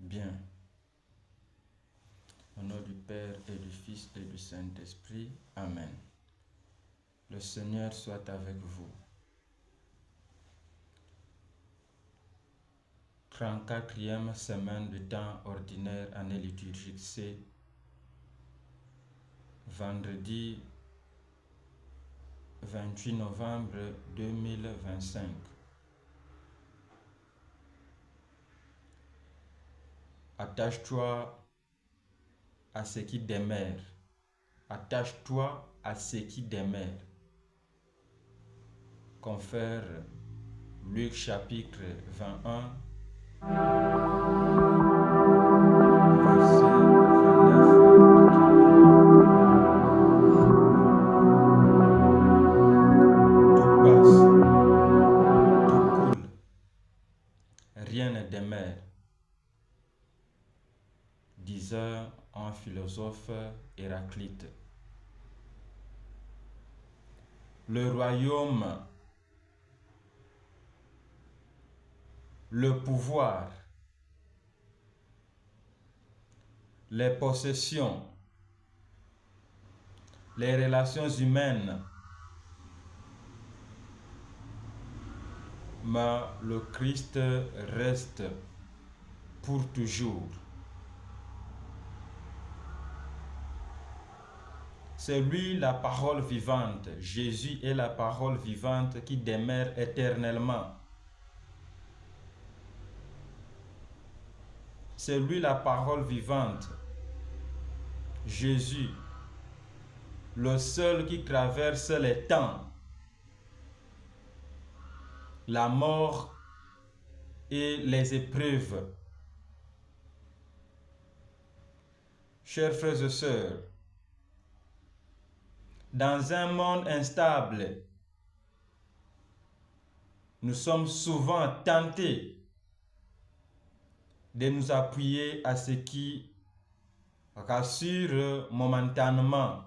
Bien. Au nom du Père et du Fils et du Saint-Esprit. Amen. Le Seigneur soit avec vous. 34e semaine du temps ordinaire, année liturgique C. Vendredi 28 novembre 2025. Attache-toi à ce qui demeure. Attache-toi à ce qui demeure. Confère Luc chapitre 21, verset 29. Tout passe, tout coule, rien ne demeure. Disait un philosophe Héraclite. Le royaume, le pouvoir, les possessions, les relations humaines, mais le Christ reste pour toujours. C'est lui la parole vivante. Jésus est la parole vivante qui demeure éternellement. C'est lui la parole vivante. Jésus, le seul qui traverse les temps, la mort et les épreuves. Chers frères et sœurs, dans un monde instable, nous sommes souvent tentés de nous appuyer à ce qui rassure momentanément.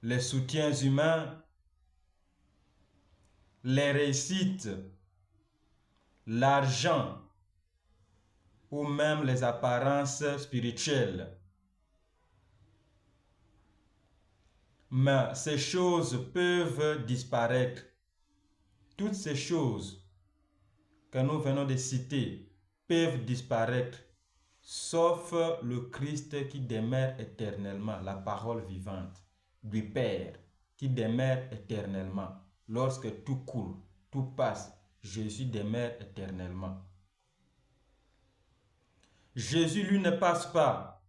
Les soutiens humains, les réussites, l'argent ou même les apparences spirituelles. Mais ces choses peuvent disparaître. Toutes ces choses que nous venons de citer peuvent disparaître, sauf le Christ qui demeure éternellement, la parole vivante du Père qui demeure éternellement. Lorsque tout coule, tout passe, Jésus demeure éternellement. Jésus, lui, ne passe pas.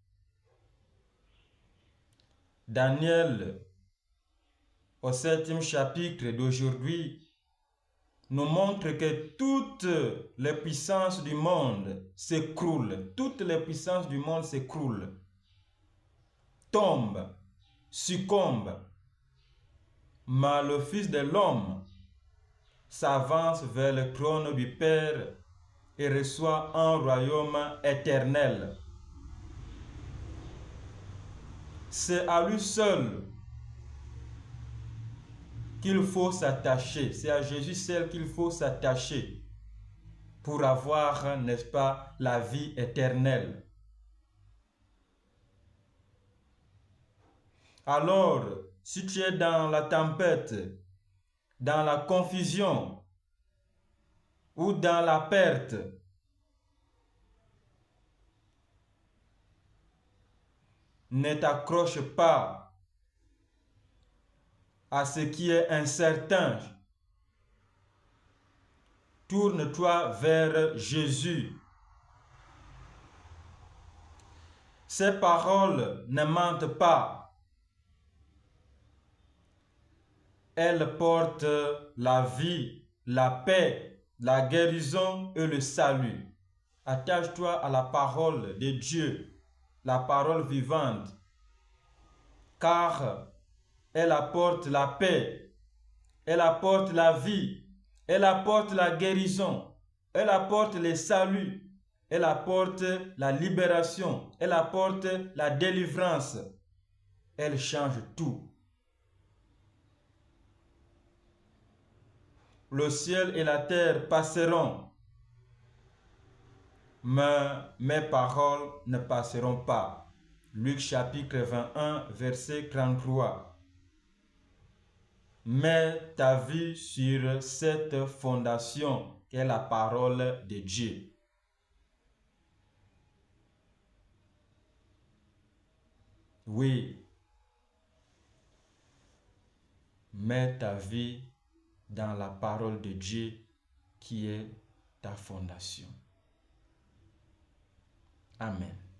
Daniel, au 7e chapitre d'aujourd'hui, nous montre que toutes les puissances du monde s'écroulent. Toutes les puissances du monde s'écroulent, tombent, succombent. Mais le Fils de l'homme s'avance vers le trône du Père et reçoit un royaume éternel. C'est à lui seul qu'il faut s'attacher. C'est à Jésus seul qu'il faut s'attacher pour avoir, n'est-ce pas, la vie éternelle. Alors, si tu es dans la tempête, dans la confusion ou dans la perte, ne t'accroche pas à ce qui est incertain. Tourne-toi vers Jésus. Ces paroles ne mentent pas. Elles portent la vie, la paix, la guérison et le salut. Attache-toi à la parole de Dieu, la parole vivante, car elle apporte la paix, elle apporte la vie, elle apporte la guérison, elle apporte le salut, elle apporte la libération, elle apporte la délivrance. Elle change tout. le ciel et la terre passeront, mais mes paroles ne passeront pas. Luc chapitre 21, verset 33. Mets ta vie sur cette fondation qu'est la parole de Dieu. Oui, mets ta vie dans la parole de Dieu qui est ta fondation. Amen.